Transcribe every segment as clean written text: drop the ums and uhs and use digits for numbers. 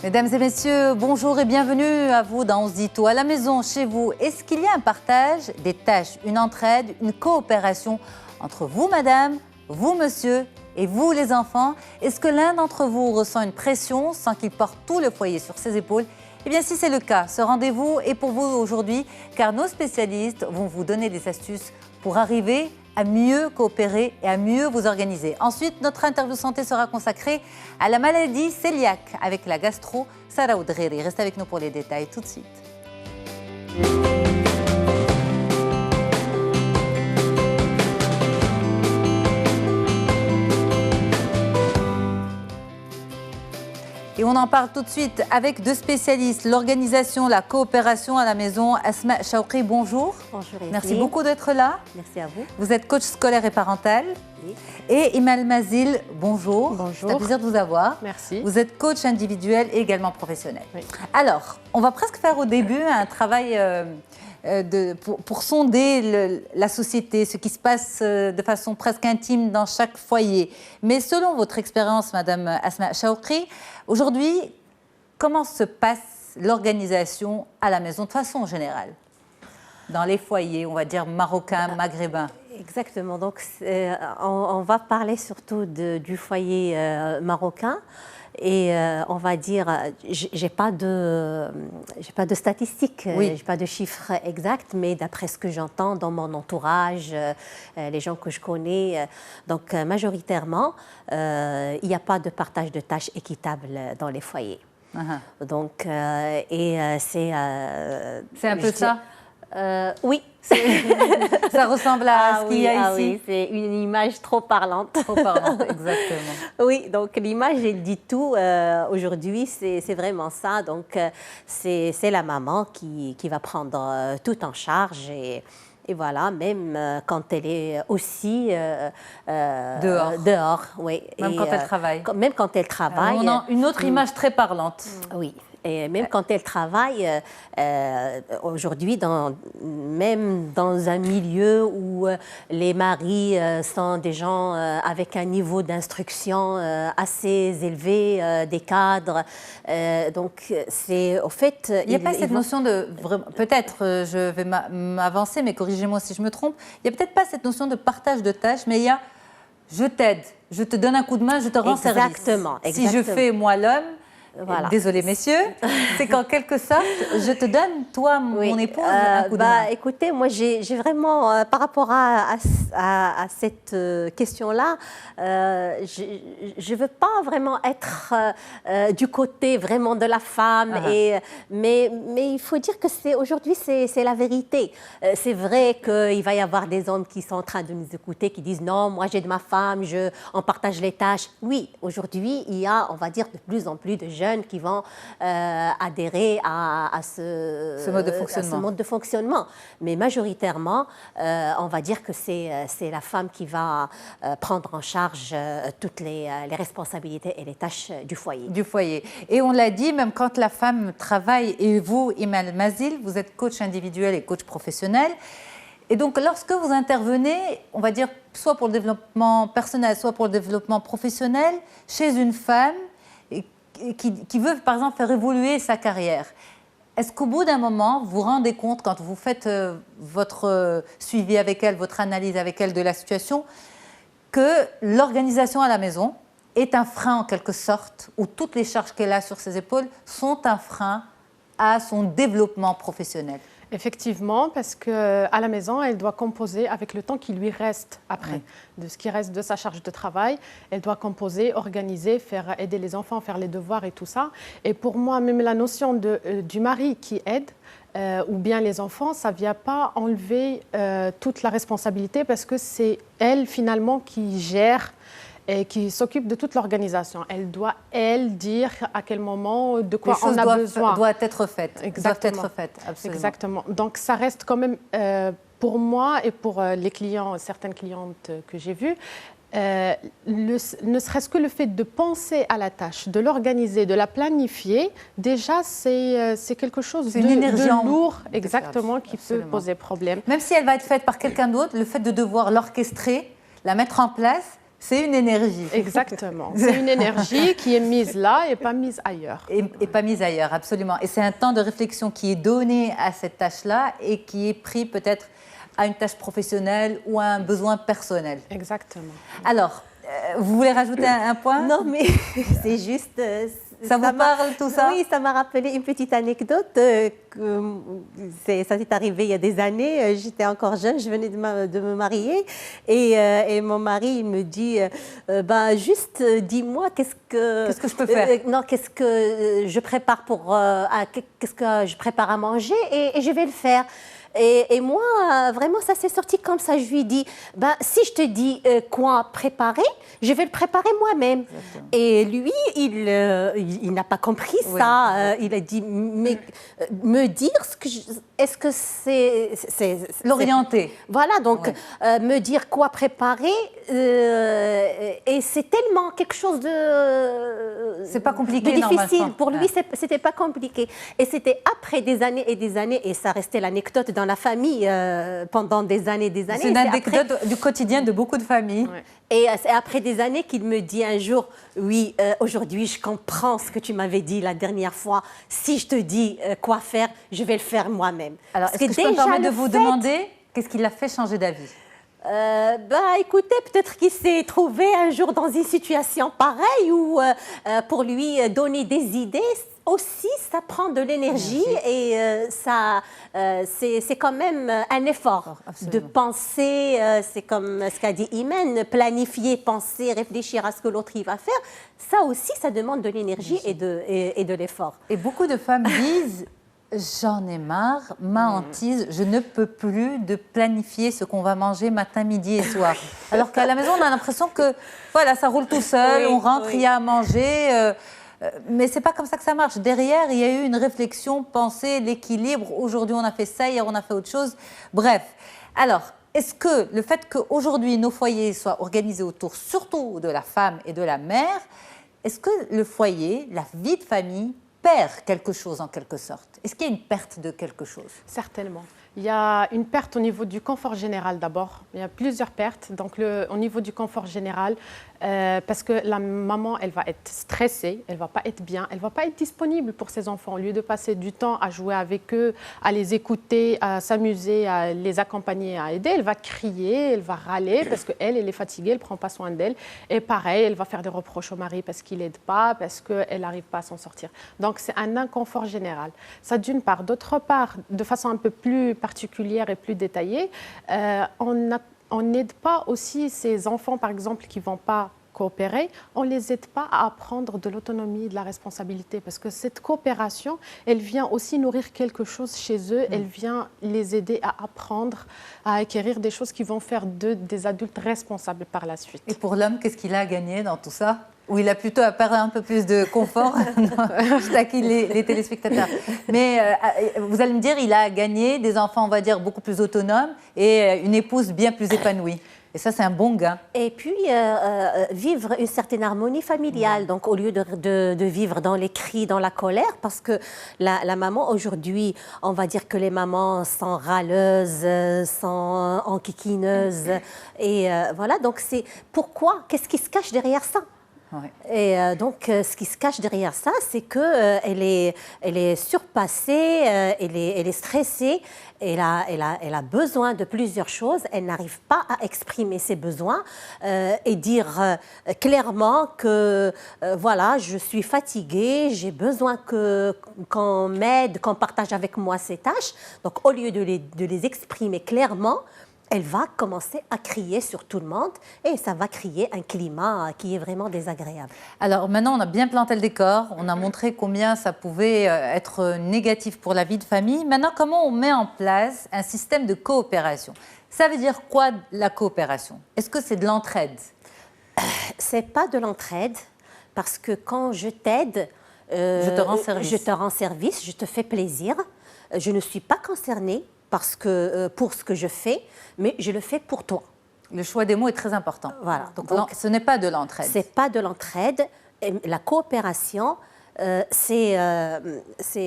Mesdames et messieurs, bonjour et bienvenue à vous dans On se dit tout. À la maison, chez vous, est-ce qu'il y a un partage des tâches, une entraide, une coopération entre vous, madame, vous, monsieur, et vous, les enfants? Est-ce que l'un d'entre vous ressent une pression sans qu'il porte tout le foyer sur ses épaules? Eh bien, si c'est le cas, ce rendez-vous est pour vous aujourd'hui, car nos spécialistes vont vous donner des astuces pour arriver à mieux coopérer et à mieux vous organiser. Ensuite, notre interview santé sera consacrée à la maladie cœliaque avec la gastro Sarah Oudreri. Restez avec nous pour les détails tout de suite. Et on en parle tout de suite avec deux spécialistes, l'organisation, la coopération à la maison. Asma Chawqi, bonjour. Bonjour. Merci beaucoup d'être là. Merci à vous. Vous êtes coach scolaire et parental. Oui. Et Imal Mazil, bonjour. Bonjour. C'est un plaisir de vous avoir. Merci. Vous êtes coach individuel et également professionnel. Oui. Alors, on va presque faire au début un travail pour sonder la société, ce qui se passe de façon presque intime dans chaque foyer. Mais selon votre expérience, Madame Asma Chawqi, aujourd'hui, comment se passe l'organisation à la maison de façon générale? Dans les foyers, on va dire marocains, maghrébins. Exactement. Donc, on va parler surtout du foyer marocain. Et on va dire, j'ai pas de statistiques, oui. J'ai pas de chiffres exacts, mais d'après ce que j'entends dans mon entourage, les gens que je connais, donc majoritairement, il n'y a pas de partage de tâches équitable dans les foyers. Uh-huh. Donc, c'est un peu ça. Oui. Ça ressemble à ce qu'il y a ici. Oui, c'est une image trop parlante. Trop parlante, exactement. Oui, donc l'image, elle dit tout. Aujourd'hui, c'est vraiment ça. Donc, c'est la maman qui va prendre tout en charge. Et voilà, même quand elle est aussi dehors. Oui. Même quand elle travaille. Même quand elle travaille. On a une autre image très parlante. Oui. Et même quand elle travaille, aujourd'hui, même dans un milieu où les maris sont des gens avec un niveau d'instruction assez élevé, des cadres, donc c'est au fait... Il n'y a pas cette notion de... Peut-être, je vais m'avancer, mais corrigez-moi si je me trompe, il n'y a peut-être pas cette notion de partage de tâches, mais il y a je t'aide, je te donne un coup de main, je te rends service. Exactement. Si je fais moi l'homme, voilà. Désolée messieurs, c'est qu'en quelque sorte, je te donne, toi, mon épouse, un coup de main. Écoutez, moi j'ai vraiment, par rapport à cette question-là, je ne veux pas vraiment être du côté vraiment de la femme, mais il faut dire que aujourd'hui c'est la vérité. C'est vrai qu'il va y avoir des hommes qui sont en train de nous écouter, qui disent non, moi j'ai de ma femme, on partage les tâches. Oui, aujourd'hui il y a, on va dire, de plus en plus de jeunes qui vont adhérer à ce mode de fonctionnement. Mais majoritairement, on va dire que c'est la femme qui va prendre en charge toutes les responsabilités et les tâches du foyer. Du foyer. Et on l'a dit, même quand la femme travaille, et vous, Imal Mazil, vous êtes coach individuel et coach professionnel. Et donc, lorsque vous intervenez, on va dire, soit pour le développement personnel, soit pour le développement professionnel, chez une femme qui veut, par exemple, faire évoluer sa carrière, est-ce qu'au bout d'un moment, vous vous rendez compte, quand vous faites votre suivi avec elle, votre analyse avec elle de la situation, que l'organisation à la maison est un frein en quelque sorte, ou toutes les charges qu'elle a sur ses épaules sont un frein à son développement professionnel? Effectivement, parce qu'à la maison, elle doit composer avec le temps qui lui reste après, de ce qui reste de sa charge de travail. Elle doit composer, organiser, aider les enfants, faire les devoirs et tout ça. Et pour moi, même la notion du mari qui aide, ou bien les enfants, ça ne vient pas enlever toute la responsabilité parce que c'est elle finalement qui gère et qui s'occupe de toute l'organisation. Elle doit, dire à quel moment, de quoi on a besoin. Doit être faite. Exactement. Doit être faite, absolument. Exactement. Donc, ça reste quand même, pour moi et pour les clients, certaines clientes que j'ai vues, ne serait-ce que le fait de penser à la tâche, de l'organiser, de la planifier, déjà, c'est quelque chose de lourd, exactement, qui peut poser problème. Même si elle va être faite par quelqu'un d'autre, le fait de devoir l'orchestrer, la mettre en place, C'est une énergie. Exactement. C'est une énergie qui est mise là et pas mise ailleurs. Et pas mise ailleurs, absolument. Et c'est un temps de réflexion qui est donné à cette tâche-là et qui est pris peut-être à une tâche professionnelle ou à un besoin personnel. Exactement. Alors, vous voulez rajouter un point? Non, mais c'est juste... Ça vous parle tout ça? Oui, ça m'a rappelé une petite anecdote. Ça s'est arrivé il y a des années. J'étais encore jeune, je venais de me marier. Et mon mari, il me dit, juste dis-moi qu'est-ce que je peux faire? non, qu'est-ce que je prépare qu'est-ce que je prépare à manger et je vais le faire. Et moi, vraiment, ça s'est sorti comme ça. Je lui ai dit, si je te dis quoi préparer, je vais le préparer moi-même. Et lui, il n'a pas compris ça. Il a dit, mais me dire est-ce que c'est l'orienter. Voilà, donc me dire quoi préparer. Et c'est tellement quelque chose de... C'est pas compliqué, de difficile. Normalement. Pour lui, c'était pas compliqué. Et c'était après des années et des années, et ça restait l'anecdote dans la famille pendant des années. C'est une anecdote du quotidien de beaucoup de familles. Ouais. Et c'est après des années qu'il me dit un jour, oui, aujourd'hui, je comprends ce que tu m'avais dit la dernière fois. Si je te dis quoi faire, je vais le faire moi-même. Alors, est-ce que je peux me permettre de vous demander qu'est-ce qui l'a fait changer d'avis? Écoutez, peut-être qu'il s'est trouvé un jour dans une situation pareille où pour lui donner des idées aussi, ça prend de l'énergie et c'est quand même un effort de penser, c'est comme ce qu'a dit Imen, planifier, penser, réfléchir à ce que l'autre il va faire. Ça aussi, ça demande de l'énergie et de l'effort. Et beaucoup de femmes disent... J'en ai marre, ma hantise, je ne peux plus de planifier ce qu'on va manger matin, midi et soir. Alors qu'à la maison, on a l'impression que voilà, ça roule tout seul, on rentre, il y a à manger. Mais ce n'est pas comme ça que ça marche. Derrière, il y a eu une réflexion, pensée, l'équilibre. Aujourd'hui, on a fait ça, hier, on a fait autre chose. Bref. Alors, est-ce que le fait qu'aujourd'hui, nos foyers soient organisés autour surtout de la femme et de la mère, est-ce que le foyer, la vie de famille, perd quelque chose en quelque sorte? Est-ce qu'il y a une perte de quelque chose? Certainement. Il y a une perte au niveau du confort général d'abord. Il y a plusieurs pertes. Donc, au niveau du confort général, parce que la maman, elle va être stressée, elle ne va pas être bien, elle ne va pas être disponible pour ses enfants. Au lieu de passer du temps à jouer avec eux, à les écouter, à s'amuser, à les accompagner, à aider, elle va crier, elle va râler parce qu'elle est fatiguée, elle ne prend pas soin d'elle. Et pareil, elle va faire des reproches au mari parce qu'il n'aide pas, parce qu'elle n'arrive pas à s'en sortir. Donc, c'est un inconfort général. Ça, d'une part. D'autre part, de façon un peu plus particulière et plus détaillée, on n'aide pas aussi ces enfants, par exemple, qui ne vont pas coopérer, on ne les aide pas à apprendre de l'autonomie, de la responsabilité, parce que cette coopération, elle vient aussi nourrir quelque chose chez eux, elle vient les aider à apprendre, à acquérir des choses qui vont faire d'eux des adultes responsables par la suite. Et pour l'homme, qu'est-ce qu'il a à gagner dans tout ça? Ou il a plutôt à perdre un peu plus de confort? Non, je taquine les téléspectateurs. Mais vous allez me dire, il a gagné des enfants, on va dire, beaucoup plus autonomes et une épouse bien plus épanouie. Et ça, c'est un bon gain. Et puis, vivre une certaine harmonie familiale. Donc, au lieu de vivre dans les cris, dans la colère, parce que la maman, aujourd'hui, on va dire que les mamans sont râleuses, sont enquiquineuses. Et voilà, donc c'est pourquoi? Qu'est-ce qui se cache derrière ça? Ouais. Et donc, ce qui se cache derrière ça, c'est qu'elle est surpassée, elle est stressée, elle a besoin de plusieurs choses, elle n'arrive pas à exprimer ses besoins et dire clairement que voilà, je suis fatiguée, j'ai besoin qu'on m'aide, qu'on partage avec moi ces tâches. Donc, au lieu de les exprimer clairement, elle va commencer à crier sur tout le monde et ça va créer un climat qui est vraiment désagréable. Alors maintenant, on a bien planté le décor, on a montré combien ça pouvait être négatif pour la vie de famille. Maintenant, comment on met en place un système de coopération? Ça veut dire quoi la coopération? Est-ce que c'est de l'entraide? C'est pas de l'entraide parce que quand je t'aide, je te rends service, je te fais plaisir, je ne suis pas concernée pour ce que je fais, mais je le fais pour toi. Le choix des mots est très important. Voilà. Donc ce n'est pas de l'entraide. C'est pas de l'entraide. La coopération, c'est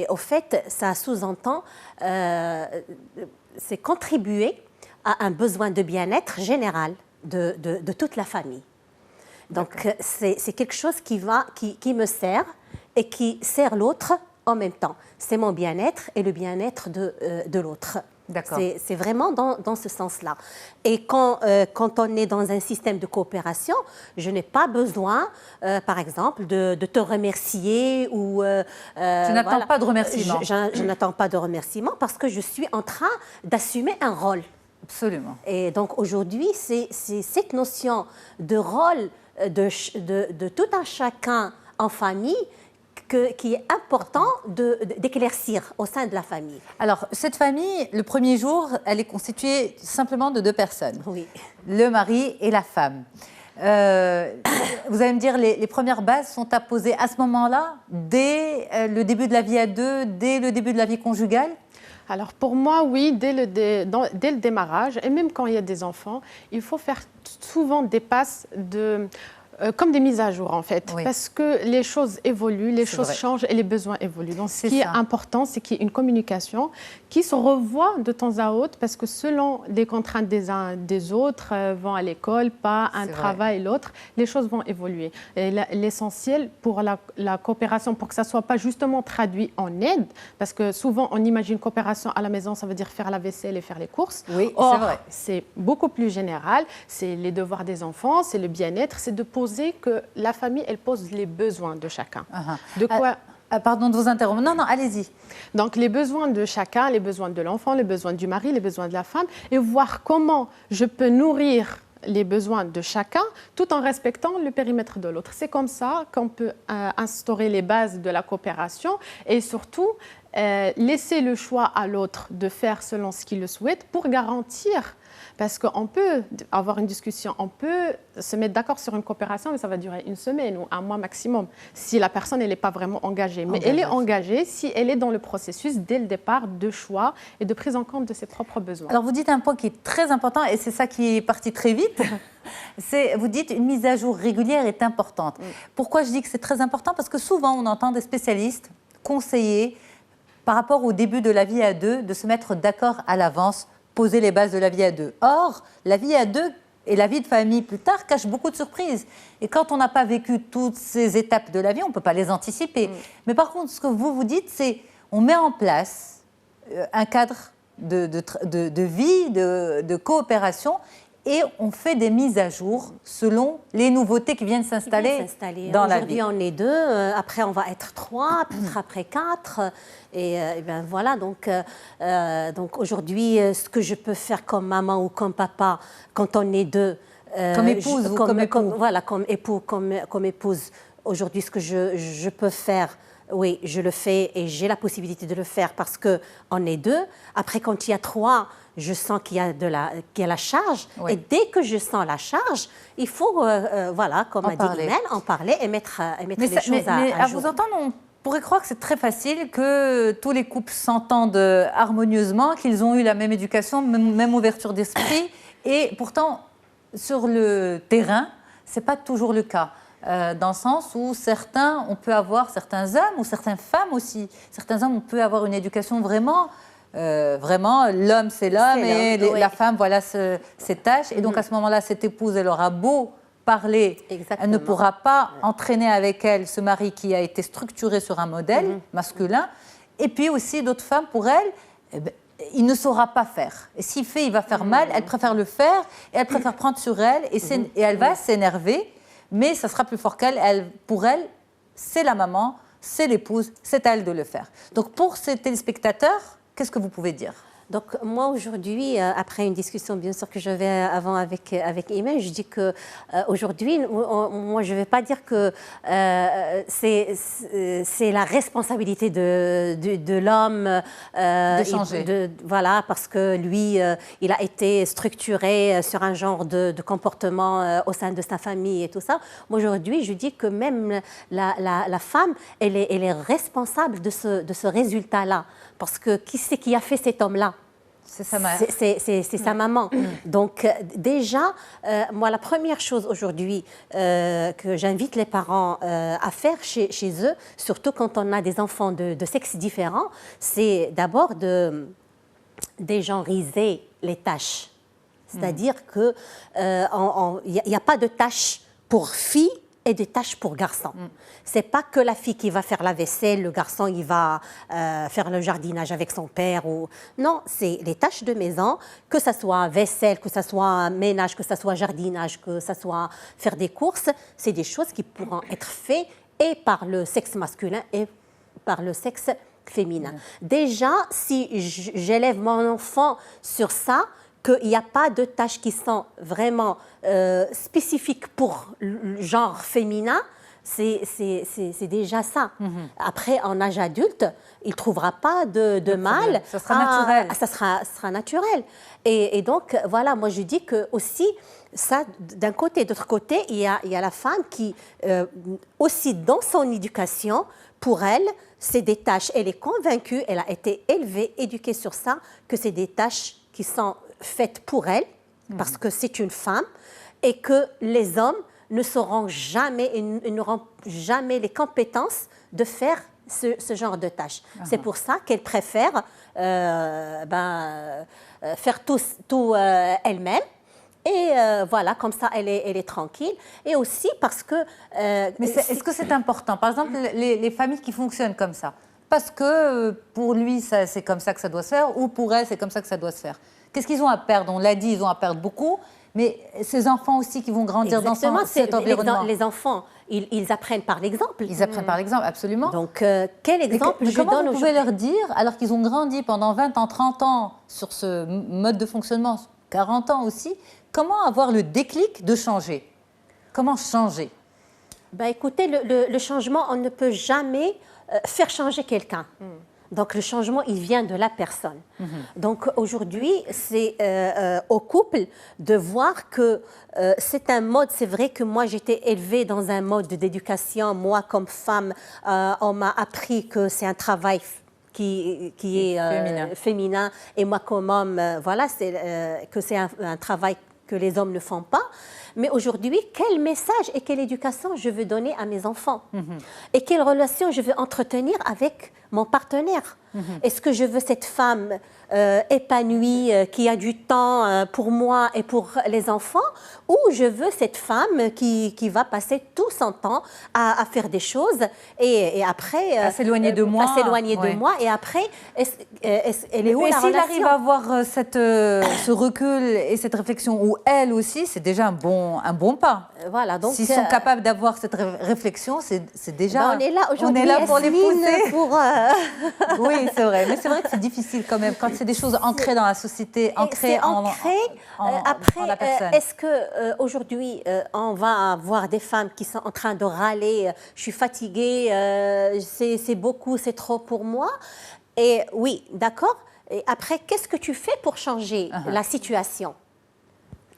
au fait, ça sous-entend, c'est contribuer à un besoin de bien-être général de toute la famille. Donc, c'est quelque chose qui me sert et qui sert l'autre en même temps. C'est mon bien-être et le bien-être de l'autre. C'est vraiment dans ce sens-là. Et quand on est dans un système de coopération, je n'ai pas besoin, par exemple, de te remercier ou... tu n'attends pas de remerciement. Je n'attends pas de remerciement parce que je suis en train d'assumer un rôle. Absolument. Et donc aujourd'hui, c'est cette notion de rôle de tout un chacun en famille qui est important d'éclaircir au sein de la famille. Alors, cette famille, le premier jour, elle est constituée simplement de 2 personnes. Oui. Le mari et la femme. Vous allez me dire, les premières bases sont à poser à ce moment-là, dès le début de la vie à 2, dès le début de la vie conjugale? Alors pour moi, oui, dès le démarrage, et même quand il y a des enfants, il faut faire souvent des passes comme des mises à jour en fait, oui. Parce que les choses évoluent, les choses changent et les besoins évoluent. Donc ce qui est important, c'est qu'il y ait une communication qui se revoit de temps à autre, parce que selon les contraintes des uns des autres, vont à l'école, pas un travail, l'autre, les choses vont évoluer. Et l'essentiel pour la coopération, pour que ça ne soit pas justement traduit en aide, parce que souvent on imagine coopération à la maison, ça veut dire faire la vaisselle et faire les courses. Oui, or, c'est vrai. C'est beaucoup plus général, c'est les devoirs des enfants, c'est le bien-être, c'est de poser que la famille, elle pose les besoins de chacun. De quoi... Pardon de vous interrompre. Non, allez-y. Donc, les besoins de chacun, les besoins de l'enfant, les besoins du mari, les besoins de la femme, et voir comment je peux nourrir les besoins de chacun tout en respectant le périmètre de l'autre. C'est comme ça qu'on peut instaurer les bases de la coopération et surtout laisser le choix à l'autre de faire selon ce qu'il le souhaite pour garantir. Parce qu'on peut avoir une discussion, on peut se mettre d'accord sur une coopération, mais ça va durer 1 semaine ou 1 mois maximum, si la personne n'est pas vraiment engagée. Mais elle est engagée si elle est dans le processus, dès le départ, de choix et de prise en compte de ses propres besoins. Alors, vous dites un point qui est très important, et c'est ça qui est parti très vite. Vous dites une mise à jour régulière est importante. Pourquoi je dis que c'est très important? Parce que souvent, on entend des spécialistes conseiller, par rapport au début de la vie à 2, de se mettre d'accord à l'avance, poser les bases de la vie à 2. Or, la vie à 2 et la vie de famille plus tard cachent beaucoup de surprises. Et quand on n'a pas vécu toutes ces étapes de la vie, on ne peut pas les anticiper. Mais par contre, ce que vous dites, c'est on met en place un cadre de vie, de coopération, et on fait des mises à jour selon les nouveautés qui viennent s'installer dans la vie. Aujourd'hui, on est 2, après on va être 3, peut-être après 4. Et bien voilà, donc aujourd'hui, ce que je peux faire comme maman ou comme papa quand on est 2, comme épouse ou comme époux. Voilà, comme époux, comme épouse. Aujourd'hui, ce que je peux faire, oui, je le fais et j'ai la possibilité de le faire parce qu'on est 2. Après, quand il y a 3, je sens qu'il y a la charge. Oui. Et dès que je sens la charge, il faut, voilà, comme a dit Imen, en parler et mettre les choses à jour. À vous entendre, on pourrait croire que c'est très facile, que tous les couples s'entendent harmonieusement, qu'ils ont eu la même éducation, même ouverture d'esprit. Et pourtant, sur le terrain, ce n'est pas toujours le cas. Dans le sens où on peut avoir certains hommes ou certaines femmes aussi. Certains hommes, on peut avoir une éducation vraiment, l'homme c'est l'homme et la femme, voilà ses tâches. Et donc à ce moment-là, cette épouse, elle aura beau parler, elle ne pourra pas entraîner avec elle ce mari qui a été structuré sur un modèle masculin. Et puis aussi, d'autres femmes, pour elle, il ne saura pas faire. Et s'il fait, il va faire mal. Elle préfère le faire et elle préfère prendre sur elle et elle va s'énerver. Mais ça sera plus fort qu'elle. Pour elle, c'est la maman, c'est l'épouse, c'est à elle de le faire. Donc pour ces téléspectateurs, qu'est-ce que vous pouvez dire ? Donc moi aujourd'hui, après une discussion bien sûr que j'avais avant avec Imen, je dis que aujourd'hui, moi je ne vais pas dire que c'est la responsabilité de l'homme de changer. Voilà, parce que lui, il a été structuré sur un genre de comportement au sein de sa famille et tout ça. Moi aujourd'hui, je dis que même la femme, elle est responsable de ce résultat-là. Parce que qui c'est qui a fait cet homme-là ? C'est sa mère. C'est sa maman. Donc déjà, moi, la première chose aujourd'hui que j'invite les parents à faire chez eux, surtout quand on a des enfants de sexes différents, c'est d'abord dégenriser les tâches. C'est-à-dire qu'il n'y a pas de tâches pour filles et des tâches pour garçons. C'est pas que la fille qui va faire la vaisselle, le garçon il va faire le jardinage avec son père. Non, c'est les tâches de maison, que ce soit vaisselle, que ce soit ménage, que ce soit jardinage, que ce soit faire des courses. C'est des choses qui pourront être faites et par le sexe masculin et par le sexe féminin. Déjà, si j'élève mon enfant sur ça, qu'il n'y a pas de tâches qui sont vraiment spécifiques pour le genre féminin, c'est déjà ça. Après, en âge adulte, il ne trouvera pas de mal. Ça sera naturel. Ça sera naturel. Et donc, voilà, moi je dis que aussi, ça, d'un côté et d'autre côté, il y a la femme qui, aussi dans son éducation, pour elle, c'est des tâches, elle est convaincue, elle a été élevée, éduquée sur ça, que c'est des tâches qui sont faites pour elle, parce que c'est une femme, et que les hommes ne sauront jamais et n'auront jamais les compétences de faire ce genre de tâches. C'est pour ça qu'elle préfère faire tout elle-même. Et voilà, comme ça, elle est tranquille. Et aussi parce que... Mais est-ce que c'est important? Par exemple, les familles qui fonctionnent comme ça, parce que pour lui, c'est comme ça que ça doit se faire, ou pour elle, c'est comme ça que ça doit se faire. Qu'est-ce qu'ils ont à perdre? On l'a dit, ils ont à perdre beaucoup. Mais ces enfants aussi qui vont grandir exactement, dans cet environnement. Les enfants, ils apprennent par l'exemple. Ils apprennent par l'exemple, absolument. Donc, quel exemple mais je comment donne vous pouvez leur dire, alors qu'ils ont grandi pendant 20 ans, 30 ans sur ce mode de fonctionnement, 40 ans aussi, comment avoir le déclic de changer? Comment changer? Écoutez, le changement, on ne peut jamais faire changer quelqu'un. Donc, le changement, il vient de la personne. Donc, aujourd'hui, c'est au couple de voir que c'est un mode. C'est vrai que moi, j'étais élevée dans un mode d'éducation. Moi, comme femme, on m'a appris que c'est un travail qui est féminin. Et moi, comme homme, voilà, que c'est un travail que les hommes ne font pas. Mais aujourd'hui, quel message et quelle éducation je veux donner à mes enfants? Et quelle relation je veux entretenir avec mon partenaire? Est-ce que je veux cette femme épanouie, qui a du temps pour moi et pour les enfants, ou je veux cette femme qui va passer tout son temps à faire des choses et après... à s'éloigner de moi. À s'éloigner de moi. Et après, elle est où la relation? S'il arrive à avoir ce recul et cette réflexion, où elle aussi, c'est déjà un bon pas. Voilà, donc, s'ils sont capables d'avoir cette réflexion, c'est déjà... on est là aujourd'hui, on est là pour les pousser. Oui, c'est vrai. Mais c'est vrai que c'est difficile quand même, quand c'est des choses ancrées dans la société, ancrées en la personne. Est-ce qu'aujourd'hui, on va avoir des femmes qui sont en train de râler, je suis fatiguée, c'est beaucoup, c'est trop pour moi? Et oui, d'accord. Et après, qu'est-ce que tu fais pour changer la situation?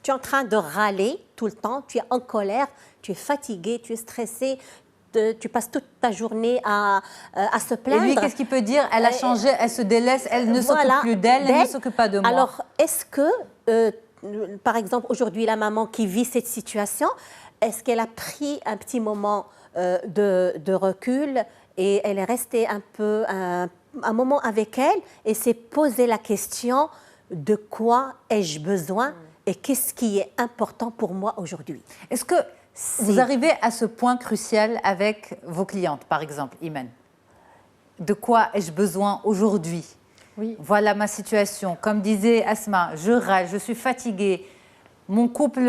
Tu es en train de râler tout le temps, tu es en colère, tu es fatiguée, tu es stressée, tu passes toute ta journée à se plaindre. Et lui, qu'est-ce qu'il peut dire? Elle a changé, elle se délaisse, elle ne s'occupe plus d'elle, elle ne s'occupe pas de moi. Alors, est-ce que, par exemple, aujourd'hui, la maman qui vit cette situation, est-ce qu'elle a pris un petit moment de recul et elle est restée un peu un moment avec elle et s'est posé la question de quoi ai-je besoin et qu'est-ce qui est important pour moi aujourd'hui? Est-ce que vous arrivez à ce point crucial avec vos clientes, par exemple, Iman? De quoi ai-je besoin aujourd'hui? Oui. Voilà ma situation. Comme disait Asma, je râle, je suis fatiguée, mon couple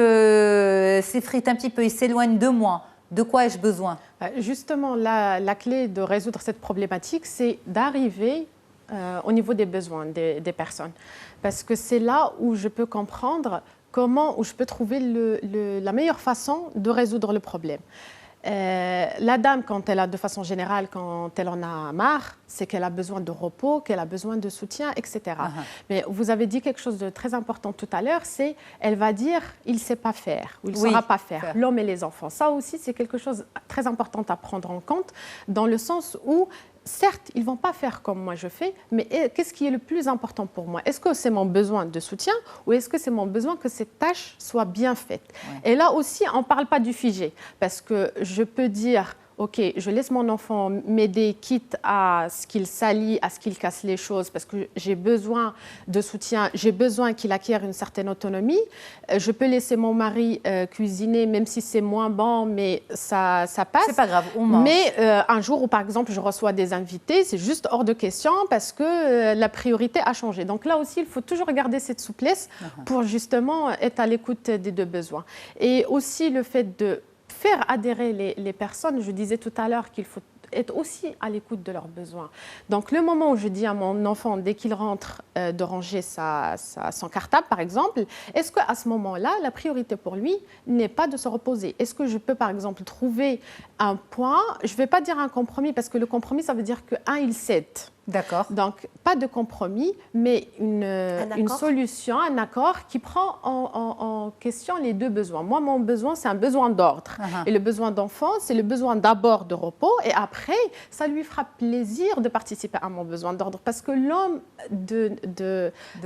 s'effrite un petit peu, il s'éloigne de moi. De quoi ai-je besoin? Justement, la clé de résoudre cette problématique, c'est d'arriver au niveau des besoins des personnes. Parce que c'est là où je peux comprendre où je peux trouver la meilleure façon de résoudre le problème. La dame, quand elle a, de façon générale, quand elle en a marre, c'est qu'elle a besoin de repos, qu'elle a besoin de soutien, etc. Mais vous avez dit quelque chose de très important tout à l'heure, c'est elle va dire il ne sait pas faire ou il ne saura pas faire, l'homme et les enfants. Ça aussi, c'est quelque chose de très important à prendre en compte, dans le sens où certes, ils ne vont pas faire comme moi je fais, mais qu'est-ce qui est le plus important pour moi? Est-ce que c'est mon besoin de soutien ou est-ce que c'est mon besoin que cette tâche soit bien faite? Et là aussi, on ne parle pas du figé, parce que je peux dire ok, je laisse mon enfant m'aider, quitte à ce qu'il s'allie, à ce qu'il casse les choses, parce que j'ai besoin de soutien, j'ai besoin qu'il acquiert une certaine autonomie. Je peux laisser mon mari cuisiner, même si c'est moins bon, mais ça passe. C'est pas grave, on mange. Mais un jour où, par exemple, je reçois des invités, c'est juste hors de question parce que la priorité a changé. Donc là aussi, il faut toujours garder cette souplesse pour justement être à l'écoute des deux besoins. Et aussi le fait de faire adhérer les personnes, je disais tout à l'heure qu'il faut être aussi à l'écoute de leurs besoins. Donc le moment où je dis à mon enfant, dès qu'il rentre, de ranger son cartable, par exemple, est-ce qu'à ce moment-là, la priorité pour lui n'est pas de se reposer? Est-ce que je peux, par exemple, trouver un point, je ne vais pas dire un compromis, parce que le compromis, ça veut dire qu'un, il cède. D'accord. Donc, pas de compromis, mais une solution, un accord qui prend en question les deux besoins. Moi, mon besoin, c'est un besoin d'ordre. Et le besoin d'enfant, c'est le besoin d'abord de repos. Et après, ça lui fera plaisir de participer à mon besoin d'ordre. Parce que l'homme de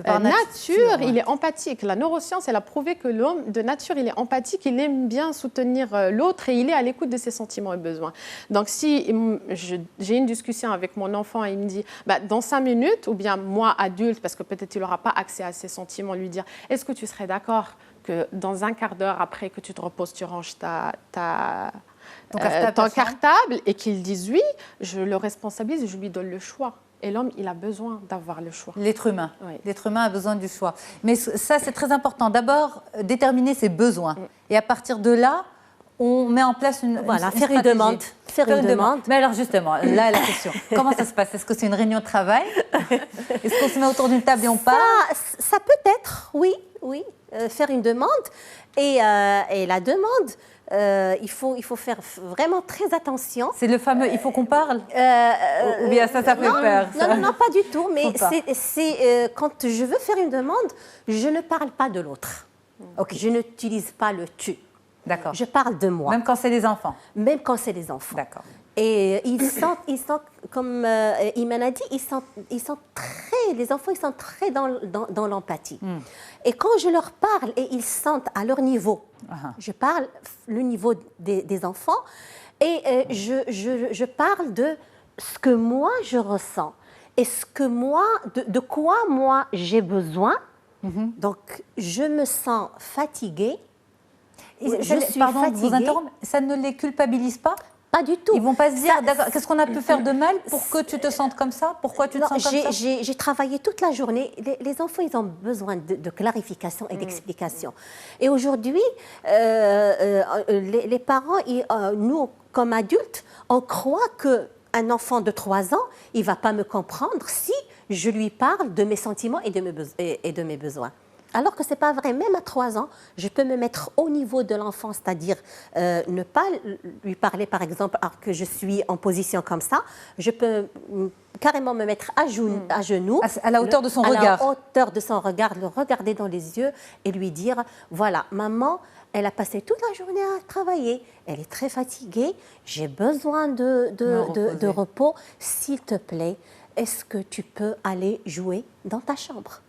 nature, il est empathique. La neuroscience, elle a prouvé que l'homme de nature, il est empathique. Il aime bien soutenir l'autre et il est à l'écoute de ses sentiments et besoins. Donc, si j'ai une discussion avec mon enfant et il me dit, dans 5 minutes, ou bien moi, adulte, parce que peut-être il n'aura pas accès à ses sentiments, lui dire, est-ce que tu serais d'accord que dans un quart d'heure après que tu te reposes, tu ranges ton cartable, et qu'il dise oui, je le responsabilise et je lui donne le choix. Et l'homme, il a besoin d'avoir le choix. L'être humain. Oui. L'être humain a besoin du choix. Mais ça, c'est très important. D'abord, déterminer ses besoins. Et à partir de là, on met en place une faire une demande. Faire une demande. Mais alors justement, là la question, comment ça se passe? Est-ce que c'est une réunion de travail? Est-ce qu'on se met autour d'une table et on parle? Ça peut être, oui. Faire une demande. Et la demande, il faut faire vraiment très attention. C'est le fameux « il faut qu'on parle » ou bien ça fait peur? Non, pas du tout. Mais c'est quand je veux faire une demande, je ne parle pas de l'autre. Okay. Je n'utilise pas le « tu ». D'accord. Je parle de moi. Même quand c'est des enfants? Même quand c'est des enfants. D'accord. Et ils sont comme Iman a dit, les enfants, ils sont très dans l'empathie. Et quand je leur parle et ils sentent à leur niveau, je parle le niveau des enfants et je parle de ce que moi je ressens et ce que moi, de quoi moi j'ai besoin. Donc, je me sens fatiguée. Pardon de vous interrompre, ça ne les culpabilise pas? Pas du tout. Ils ne vont pas se dire, d'accord, qu'est-ce qu'on a pu faire de mal pour que tu te sentes comme ça? Pourquoi tu te sens comme ça? J'ai travaillé toute la journée. Les enfants, ils ont besoin de clarification et d'explication. Et aujourd'hui, les parents, nous, comme adultes, on croit qu'un enfant de 3 ans, il ne va pas me comprendre si je lui parle de mes sentiments et de mes besoins. Alors que ce n'est pas vrai. Même à 3 ans, je peux me mettre au niveau de l'enfant, c'est-à-dire ne pas lui parler, par exemple, alors que je suis en position comme ça. Je peux carrément me mettre à genoux. À la hauteur de son regard. À la hauteur de son regard, le regarder dans les yeux et lui dire, voilà, maman, elle a passé toute la journée à travailler. Elle est très fatiguée. J'ai besoin de repos. S'il te plaît, est-ce que tu peux aller jouer dans ta chambre?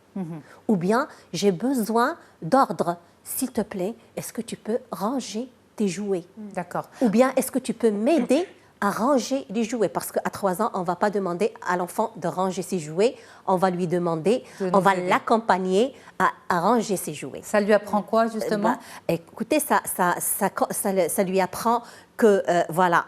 Ou bien, j'ai besoin d'ordre. S'il te plaît, est-ce que tu peux ranger tes jouets? D'accord. Ou bien, est-ce que tu peux m'aider à ranger les jouets? Parce qu'à 3 ans, on ne va pas demander à l'enfant de ranger ses jouets. On va lui demander, on va l'accompagner à ranger ses jouets. Ça lui apprend quoi, justement? Écoutez, ça lui apprend que, voilà,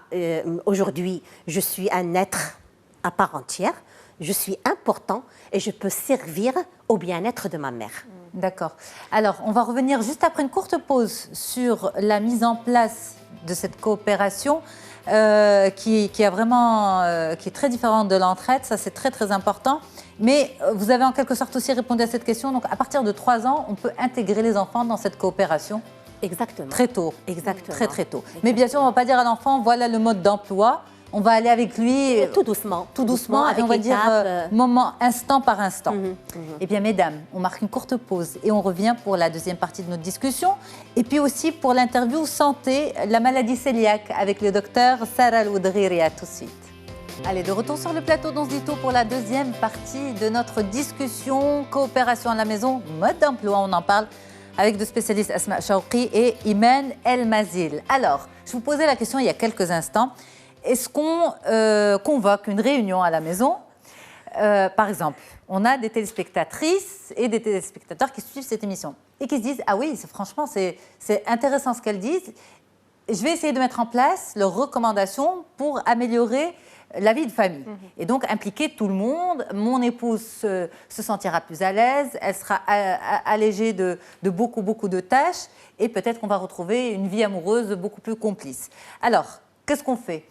aujourd'hui, je suis un être à part entière. Je suis important et je peux servir au bien-être de ma mère. D'accord. Alors, on va revenir juste après une courte pause sur la mise en place de cette coopération qui est très différente de l'entraide. Ça, c'est très, très important. Mais vous avez en quelque sorte aussi répondu à cette question. Donc, à partir de 3 ans, on peut intégrer les enfants dans cette coopération? Exactement. Très tôt. Exactement. Très, très tôt. Exactement. Mais bien sûr, on ne va pas dire à l'enfant, voilà le mode d'emploi. On va aller avec lui tout doucement. Tout doucement, avec on va dire instant par instant. Eh bien, mesdames, on marque une courte pause et on revient pour la deuxième partie de notre discussion. Et puis aussi pour l'interview santé, la maladie cœliaque avec le docteur Sarah Loudriri. À tout de suite. Allez, de retour sur le plateau d'On se dit tout pour la deuxième partie de notre discussion. Coopération à la maison, mode d'emploi, on en parle avec deux spécialistes, Asma Chawqi et Iman El Mazil. Alors, je vous posais la question il y a quelques instants. est-ce qu'on convoque une réunion à la maison? Par exemple, on a des téléspectatrices et des téléspectateurs qui suivent cette émission et qui se disent « Ah oui, franchement, c'est intéressant ce qu'elles disent. Je vais essayer de mettre en place leurs recommandations pour améliorer la vie de famille. Et donc, impliquer tout le monde. Mon épouse se sentira plus à l'aise, elle sera allégée de beaucoup de tâches et peut-être qu'on va retrouver une vie amoureuse beaucoup plus complice. » Alors, qu'est-ce qu'on fait?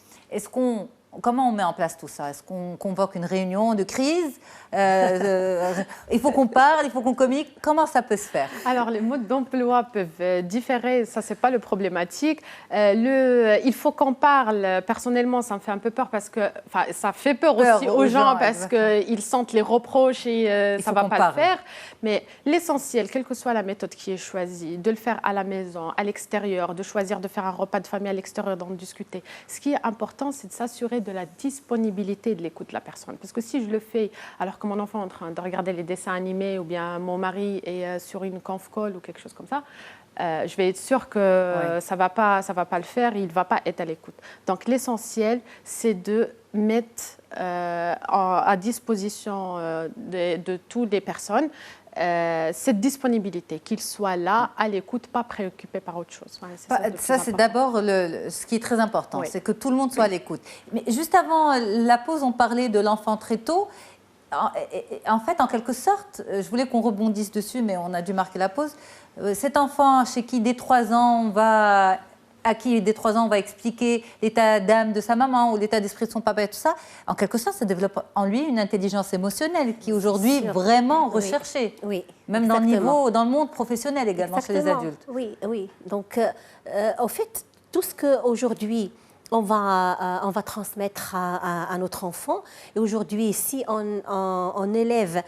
Comment on met en place tout ça? Est-ce qu'on convoque une réunion de crise? Il faut qu'on parle, il faut qu'on communique. Comment ça peut se faire? Alors, les modes d'emploi peuvent différer, ça, c'est pas le problématique. Il faut qu'on parle. Personnellement, ça me fait un peu peur parce que, enfin, ça fait peur aussi aux gens parce qu'ils sentent les reproches et ça va pas le faire. Mais l'essentiel, quelle que soit la méthode qui est choisie, de le faire à la maison, à l'extérieur, de choisir de faire un repas de famille à l'extérieur, d'en discuter. Ce qui est important, c'est de s'assurer de la disponibilité de l'écoute de la personne. Parce que si je le fais alors que mon enfant est en train de regarder les dessins animés ou bien mon mari est sur une conf call ou quelque chose comme ça, je vais être sûre que ça va pas le faire, il ne va pas être à l'écoute. Donc l'essentiel, c'est de mettre à disposition de toutes les personnes cette disponibilité, qu'ils soient là, à l'écoute, pas préoccupés par autre chose. Ça, c'est d'abord ce qui est très important, c'est que tout le monde soit à l'écoute. Mais juste avant la pause, on parlait de l'enfant très tôt. En fait, en quelque sorte, je voulais qu'on rebondisse dessus, mais on a dû marquer la pause. Cet enfant chez qui, dès 3 ans, à qui, dès 3 ans, on va expliquer l'état d'âme de sa maman ou l'état d'esprit de son papa et tout ça, en quelque sorte, ça développe en lui une intelligence émotionnelle qui est aujourd'hui vraiment recherchée. Oui, même dans le monde professionnel également, chez les adultes. Oui. Donc, en fait, tout ce qu'aujourd'hui, on va transmettre à notre enfant. Et aujourd'hui, si on élève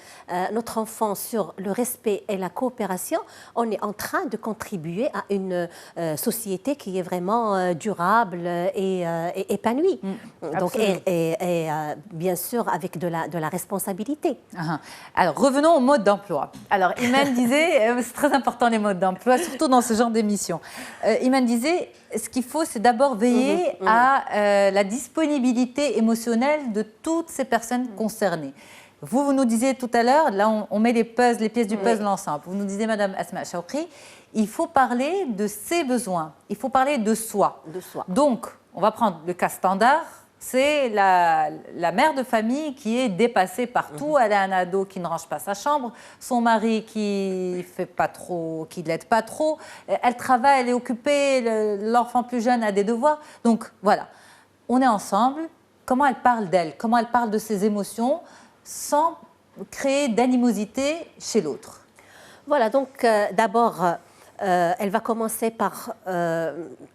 notre enfant sur le respect et la coopération, on est en train de contribuer à une société qui est vraiment durable et épanouie. Donc, et bien sûr, avec de la responsabilité. Alors, revenons au mode d'emploi. Alors, Iman disait, c'est très important les modes d'emploi, surtout dans ce genre d'émission. Iman disait, ce qu'il faut, c'est d'abord veiller à la disponibilité émotionnelle de toutes ces personnes concernées. Vous nous disiez tout à l'heure, là on met les pièces du puzzle ensemble. Vous nous disiez, Madame Asma Chawkri, il faut parler de ses besoins, il faut parler de soi. Donc, on va prendre le cas standard, c'est la mère de famille qui est dépassée partout. Elle a un ado qui ne range pas sa chambre, son mari qui ne l'aide pas trop. Elle travaille, elle est occupée, l'enfant plus jeune a des devoirs. Donc voilà, on est ensemble. Comment elle parle d'elle, comment elle parle de ses émotions sans créer d'animosité chez l'autre? Voilà, donc d'abord... elle va commencer par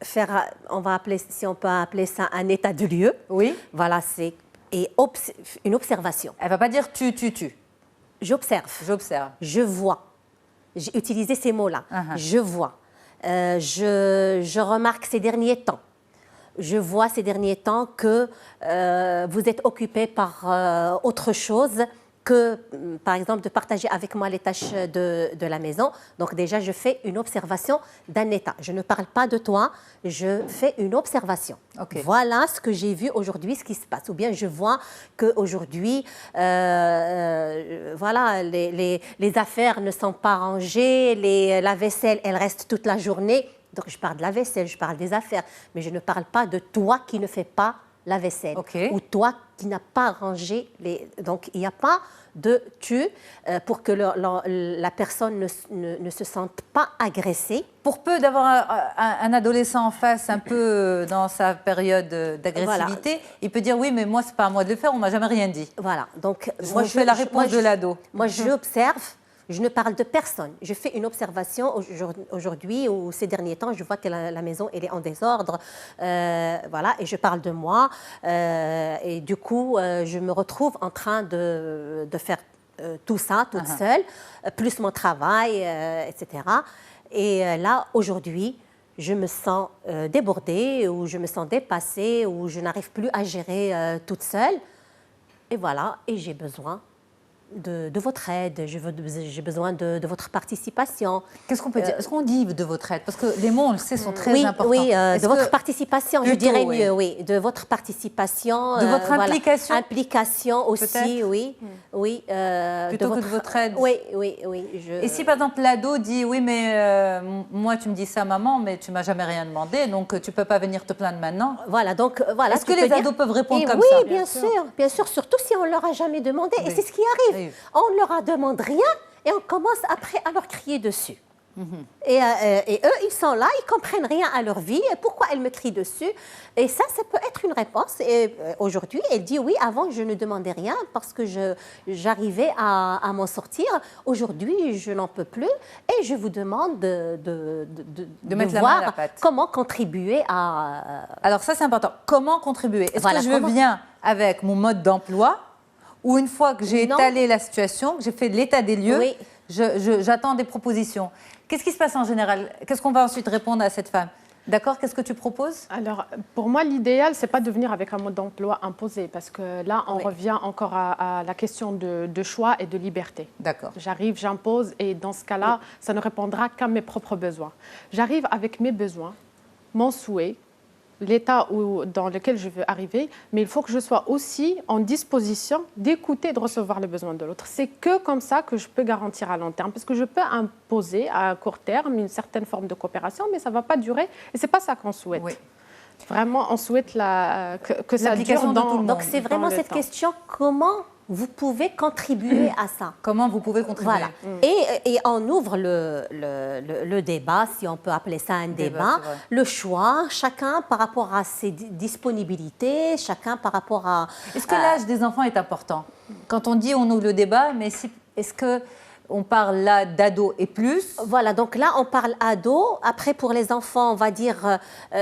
faire, on va appeler, si on peut appeler ça un état de lieu. Oui. Voilà, c'est une observation. Elle ne va pas dire tu. J'observe. Je vois. J'ai utilisé ces mots-là. Je vois. Je remarque ces derniers temps. Je vois ces derniers temps que vous êtes occupé par autre chose que, par exemple, de partager avec moi les tâches de la maison. Donc déjà, je fais une observation d'un état. Je ne parle pas de toi, je fais une observation. Voilà ce que j'ai vu aujourd'hui, ce qui se passe. Ou bien je vois qu'aujourd'hui, voilà, les affaires ne sont pas rangées, la vaisselle, elle reste toute la journée. Donc je parle de la vaisselle, je parle des affaires, mais je ne parle pas de toi qui ne fais pas la vaisselle, ou toi qui n'as pas rangé Donc, il n'y a pas de tu pour que la personne ne se sente pas agressée. Pour peu d'avoir un adolescent en face un peu dans sa période d'agressivité, il peut dire oui, mais moi, ce n'est pas à moi de le faire, on ne m'a jamais rien dit. Voilà. Donc, moi, je fais la réponse de l'ado. Moi, j'observe. Je ne parle de personne. Je fais une observation aujourd'hui ou ces derniers temps. Je vois que la maison elle est en désordre. Voilà, et je parle de moi. Et du coup, je me retrouve en train de faire tout ça toute seule, plus mon travail, etc. Et là, aujourd'hui, je me sens débordée ou je me sens dépassée ou je n'arrive plus à gérer toute seule. Et voilà, et j'ai besoin de votre aide, j'ai besoin de votre participation. Qu'est-ce qu'on peut dire? Est-ce qu'on dit de votre aide? Parce que les mots, on le sait, sont très importants. Oui, de votre participation, je dirais oui. mieux, oui. De votre participation. De votre implication? Voilà. Implication aussi, oui. Oui. Plutôt que de votre aide? Oui. Et si par exemple l'ado dit, oui, mais moi tu me dis ça maman, mais tu m'as jamais rien demandé, donc tu peux pas venir te plaindre maintenant. Voilà, donc voilà. Est-ce que les ados peuvent répondre comme ça? Oui, bien sûr, surtout si on ne leur a jamais demandé. Et c'est ce qui arrive. Oui. On ne leur demande rien et on commence après à leur crier dessus. Et eux, ils sont là, ils ne comprennent rien à leur vie. Pourquoi elle me crie dessus? Et ça peut être une réponse. Et aujourd'hui, elle dit oui, avant, je ne demandais rien parce que j'arrivais à m'en sortir. Aujourd'hui, je n'en peux plus. Et je vous demande de mettre la voir main à la pâte. Comment contribuer à... Alors ça, c'est important. Comment contribuer? Est-ce que je viens avec mon mode d'emploi ou une fois que j'ai étalé la situation, que j'ai fait l'état des lieux, j'attends des propositions? Qu'est-ce qui se passe en général? Qu'est-ce qu'on va ensuite répondre à cette femme? D'accord? Qu'est-ce que tu proposes? Alors, pour moi, l'idéal, ce n'est pas de venir avec un mode d'emploi imposé, parce que là, on revient encore à la question de choix et de liberté. D'accord. J'arrive, j'impose, et dans ce cas-là, ça ne répondra qu'à mes propres besoins. J'arrive avec mes besoins, mon souhait, l'état dans lequel je veux arriver, mais il faut que je sois aussi en disposition d'écouter et de recevoir les besoins de l'autre. C'est que comme ça que je peux garantir à long terme, parce que je peux imposer à court terme une certaine forme de coopération, mais ça ne va pas durer, et ce n'est pas ça qu'on souhaite. Oui. Vraiment, on souhaite que ça dure dans tout le monde. Donc c'est vraiment cette question, comment vous pouvez contribuer à ça? Comment vous pouvez contribuer? Voilà. Et on ouvre le débat, si on peut appeler ça un débat, le choix, chacun par rapport à ses disponibilités, chacun par rapport à... Est-ce que l'âge des enfants est important? Quand on dit on ouvre le débat, mais est-ce que... On parle là d'ados et plus. Voilà, donc là, on parle ados. Après, pour les enfants, on va dire,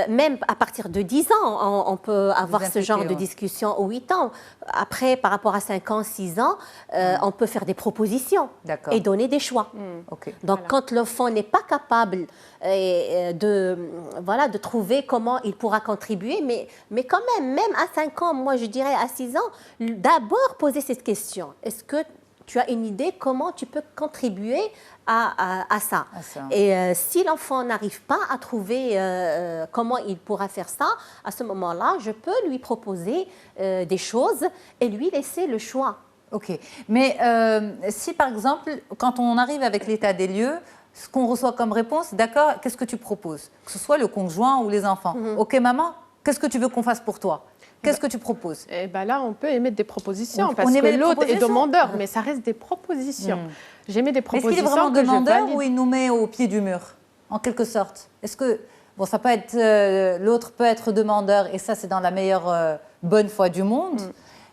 même à partir de 10 ans, on peut avoir ce genre de discussion, ou 8 ans. Après, par rapport à 5 ans, 6 ans, on peut faire des propositions et donner des choix. Okay. Donc, quand l'enfant n'est pas capable de trouver comment il pourra contribuer, mais quand même à 5 ans, moi je dirais à 6 ans, d'abord poser cette question. Est-ce que tu as une idée comment tu peux contribuer à ça. Et si l'enfant n'arrive pas à trouver comment il pourra faire ça, à ce moment-là, je peux lui proposer des choses et lui laisser le choix. Ok. Mais si, par exemple, quand on arrive avec l'état des lieux, ce qu'on reçoit comme réponse, d'accord, qu'est-ce que tu proposes? Que ce soit le conjoint ou les enfants. Ok, maman, qu'est-ce que tu veux qu'on fasse pour toi? Qu'est-ce que tu proposes? Eh ben là, on peut émettre des propositions parce que l'autre est demandeur, mais ça reste des propositions. J'émets des propositions. Est-ce qu'il est vraiment demandeur ou il nous met au pied du mur, en quelque sorte? Est-ce que, bon, ça peut être, l'autre peut être demandeur et ça, c'est dans la meilleure bonne foi du monde,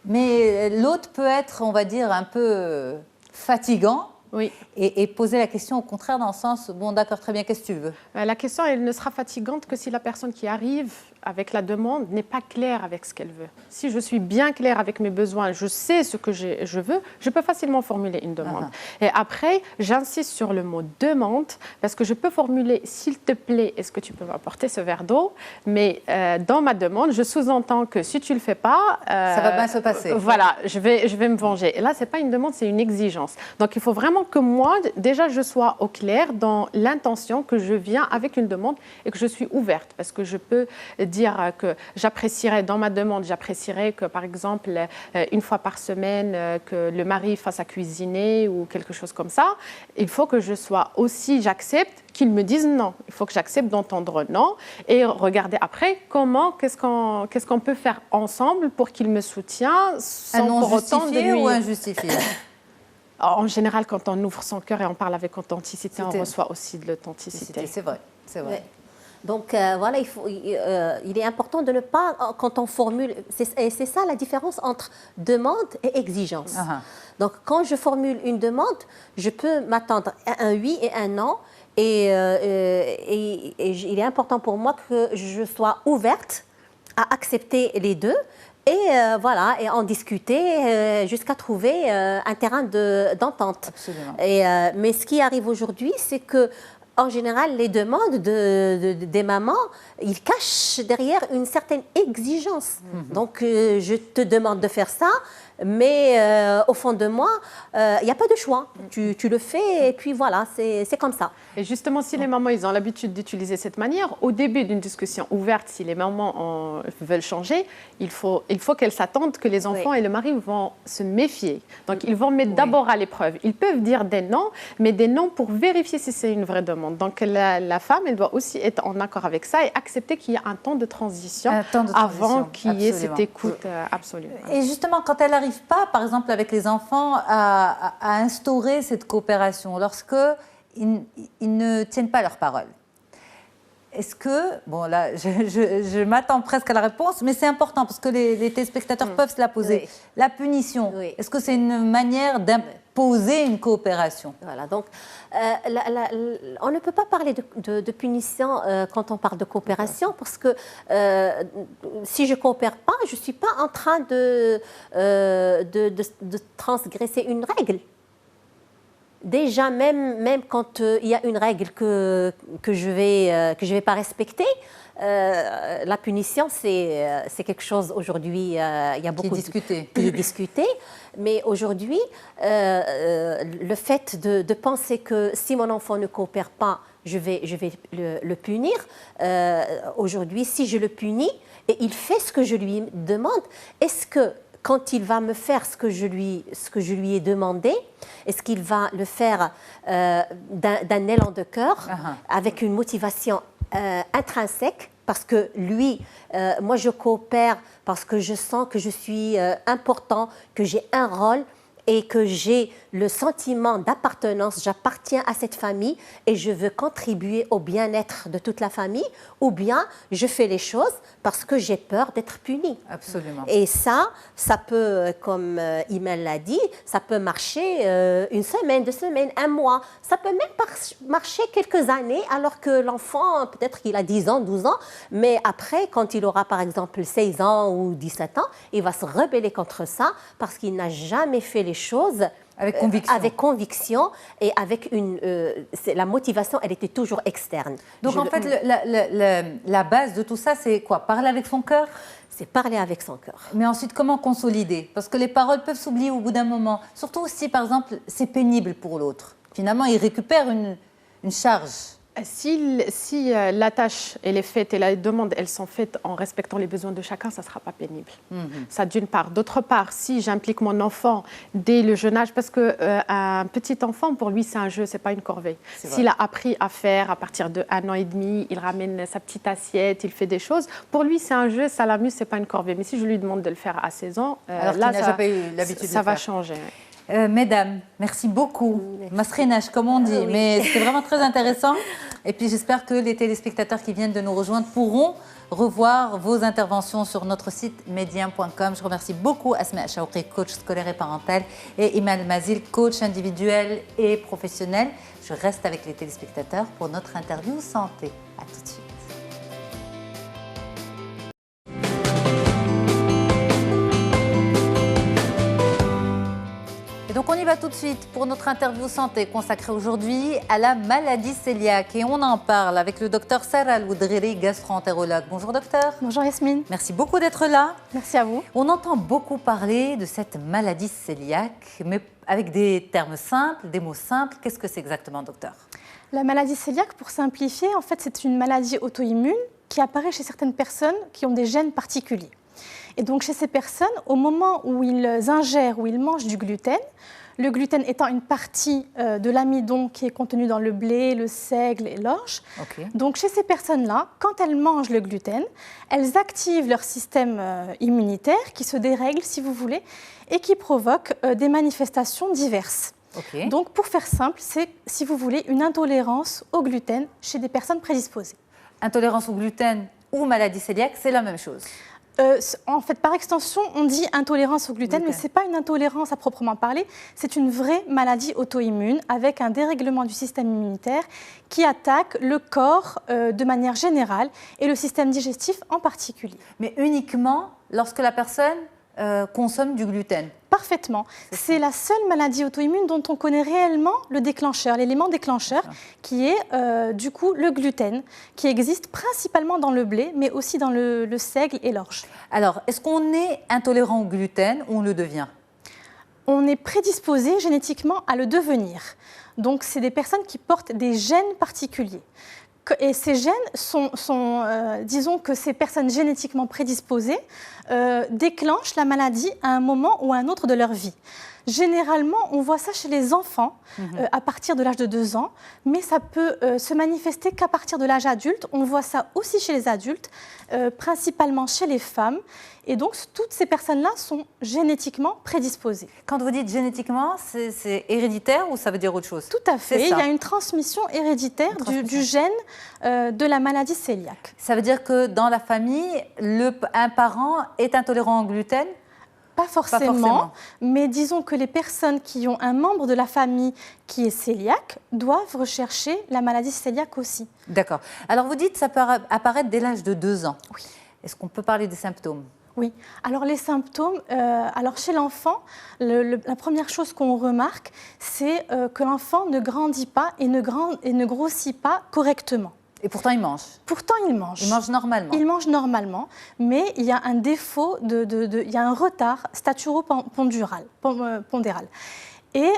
mais l'autre peut être, on va dire, un peu fatigant. Oui. Et poser la question au contraire dans le sens, bon d'accord, très bien, qu'est-ce que tu veux? La question, elle ne sera fatigante que si la personne qui arrive avec la demande n'est pas claire avec ce qu'elle veut. Si je suis bien claire avec mes besoins, je sais ce que je veux, je peux facilement formuler une demande. Et après, j'insiste sur le mot « demande » parce que je peux formuler « s'il te plaît, est-ce que tu peux m'apporter ce verre d'eau ?» Mais dans ma demande, je sous-entends que si tu ne le fais pas... ça va bien se passer. Voilà, je vais me venger. Et là, ce n'est pas une demande, c'est une exigence. Donc, il faut vraiment que moi, déjà, je sois au clair dans l'intention que je viens avec une demande et que je suis ouverte. Parce que je peux dire que j'apprécierais, dans ma demande, j'apprécierais que, par exemple, une fois par semaine, que le mari fasse à cuisiner ou quelque chose comme ça. Il faut que je sois aussi, j'accepte qu'ils me disent non. Il faut que j'accepte d'entendre non et regarder après qu'est-ce qu'on peut faire ensemble pour qu'il me soutienne sans pour autant de lui... Un non justifié ou injustifié? En général, quand on ouvre son cœur et on parle avec authenticité, on reçoit aussi de l'authenticité. C'est vrai, c'est vrai. Ouais. Donc voilà, il est important de ne pas, quand on formule, c'est ça la différence entre demande et exigence. Donc quand je formule une demande, je peux m'attendre à un oui et un non, et il est important pour moi que je sois ouverte à accepter les deux. Et voilà, et en discuter jusqu'à trouver un terrain d'entente. Absolument. Mais ce qui arrive aujourd'hui, c'est que en général, les demandes des mamans, ils cachent derrière une certaine exigence. Donc, je te demande de faire ça, mais au fond de moi, il n'y a pas de choix. Tu le fais et puis voilà, c'est comme ça. Et justement, si les mamans ils ont l'habitude d'utiliser cette manière, au début d'une discussion ouverte, si les mamans veulent changer, il faut qu'elles s'attendent que les enfants et le mari vont se méfier. Donc, ils vont mettre d'abord à l'épreuve. Ils peuvent dire des non, mais des non pour vérifier si c'est une vraie demande. Donc, la femme, elle doit aussi être en accord avec ça et accepter qu'il y a un temps de transition, avant qu'il y ait cette écoute absolue. Et justement, quand elle n'arrive pas, par exemple, avec les enfants, à instaurer cette coopération, lorsque ils ne tiennent pas leur parole. Est-ce que, bon là, je m'attends presque à la réponse, mais c'est important parce que les téléspectateurs peuvent se la poser. Oui. La punition, Oui. est-ce que c'est une manière d'imposer une coopération? Voilà, donc on ne peut pas parler de punition quand on parle de coopération parce que si je ne coopère pas, je ne suis pas en train de transgresser une règle. Déjà, même quand il y a une règle que je vais pas respecter, la punition, c'est quelque chose aujourd'hui, il y a beaucoup qui est discuté. Mais aujourd'hui, le fait de penser que si mon enfant ne coopère pas, je vais le punir. Aujourd'hui, si je le punis et il fait ce que je lui demande, est-ce que quand il va me faire ce que je lui ai demandé, est-ce qu'il va le faire d'un élan de cœur, avec une motivation intrinsèque, parce que lui, moi je coopère parce que je sens que je suis important, que j'ai un rôle et que j'ai le sentiment d'appartenance, j'appartiens à cette famille et je veux contribuer au bien-être de toute la famille, ou bien je fais les choses parce que j'ai peur d'être punie. Absolument. Et ça peut, comme Iman l'a dit, ça peut marcher une semaine, 2 semaines, 1 mois. Ça peut même marcher quelques années, alors que l'enfant, peut-être qu'il a 10 ans, 12 ans, mais après, quand il aura par exemple 16 ans ou 17 ans, il va se rebeller contre ça parce qu'il n'a jamais fait les choses avec conviction et avec la motivation, elle était toujours externe. Donc en fait, la base de tout ça, c'est quoi? Parler avec son cœur? C'est parler avec son cœur. Mais ensuite, comment consolider? Parce que les paroles peuvent s'oublier au bout d'un moment. Surtout si, par exemple, c'est pénible pour l'autre. Finalement, il récupère une charge. Si la tâche elle est faite et la demande elles sont faites en respectant les besoins de chacun, ça ne sera pas pénible. Ça d'une part. D'autre part, si j'implique mon enfant dès le jeune âge, parce qu'un petit enfant, pour lui, c'est un jeu, ce n'est pas une corvée. S'il a appris à faire à partir de 1 an et demi, il ramène sa petite assiette, il fait des choses, pour lui, c'est un jeu, ça l'amuse, ce n'est pas une corvée. Mais si je lui demande de le faire à 16 ans, là, ça va changer. Mesdames, merci beaucoup. Masrinage, comme on dit, mais c'était vraiment très intéressant. Et puis j'espère que les téléspectateurs qui viennent de nous rejoindre pourront revoir vos interventions sur notre site médien.com. Je remercie beaucoup Asma Chaoukri, coach scolaire et parental, et Iman Mazil, coach individuel et professionnel. Je reste avec les téléspectateurs pour notre interview santé. À tout de suite. Donc on y va tout de suite pour notre interview santé consacrée aujourd'hui à la maladie cœliaque. Et on en parle avec le docteur Sarah Loudriri, gastro-entérologue. Bonjour docteur. Bonjour Yasmine. Merci beaucoup d'être là. Merci à vous. On entend beaucoup parler de cette maladie cœliaque, mais avec des termes simples, des mots simples. Qu'est-ce que c'est exactement, docteur? La maladie cœliaque, pour simplifier, en fait, c'est une maladie auto-immune qui apparaît chez certaines personnes qui ont des gènes particuliers. Et donc, chez ces personnes, au moment où ils ingèrent ou ils mangent du gluten, le gluten étant une partie de l'amidon qui est contenu dans le blé, le seigle et l'orge. Donc, chez ces personnes-là, quand elles mangent le gluten, elles activent leur système immunitaire qui se dérègle, si vous voulez, et qui provoque des manifestations diverses. Donc, pour faire simple, c'est, si vous voulez, une intolérance au gluten chez des personnes prédisposées. Intolérance au gluten ou maladie cœliaque, c'est la même chose? En fait, par extension, on dit intolérance au gluten, mais ce n'est pas une intolérance à proprement parler, c'est une vraie maladie auto-immune avec un dérèglement du système immunitaire qui attaque le corps de manière générale et le système digestif en particulier. Mais uniquement lorsque la personne consomment du gluten. Parfaitement. C'est la seule maladie auto-immune dont on connaît réellement le déclencheur, l'élément déclencheur, qui est du coup le gluten, qui existe principalement dans le blé, mais aussi dans le seigle et l'orge. Alors, est-ce qu'on est intolérant au gluten ou on le devient? On est prédisposé génétiquement à le devenir. Donc, c'est des personnes qui portent des gènes particuliers. Et ces gènes disons que ces personnes génétiquement prédisposées déclenchent la maladie à un moment ou à un autre de leur vie. Généralement, on voit ça chez les enfants à partir de l'âge de 2 ans, mais ça peut se manifester qu'à partir de l'âge adulte. On voit ça aussi chez les adultes, principalement chez les femmes. Et donc, toutes ces personnes-là sont génétiquement prédisposées. Quand vous dites génétiquement, c'est héréditaire ou ça veut dire autre chose? Tout à fait. Il y a une transmission héréditaire du gène de la maladie cœliaque. Ça veut dire que dans la famille, un parent est intolérant au gluten? Pas forcément, mais disons que les personnes qui ont un membre de la famille qui est cœliaque doivent rechercher la maladie cœliaque aussi. D'accord. Alors vous dites que ça peut apparaître dès l'âge de 2 ans. Oui. Est-ce qu'on peut parler des symptômes? Oui. Alors les symptômes, alors chez l'enfant, la première chose qu'on remarque, c'est que l'enfant ne grandit pas et ne grossit pas correctement. Et pourtant, il mange. Pourtant, il mange. Il mange normalement. Il mange normalement, mais il y a un défaut, il y a un retard staturo-pondéral. Et,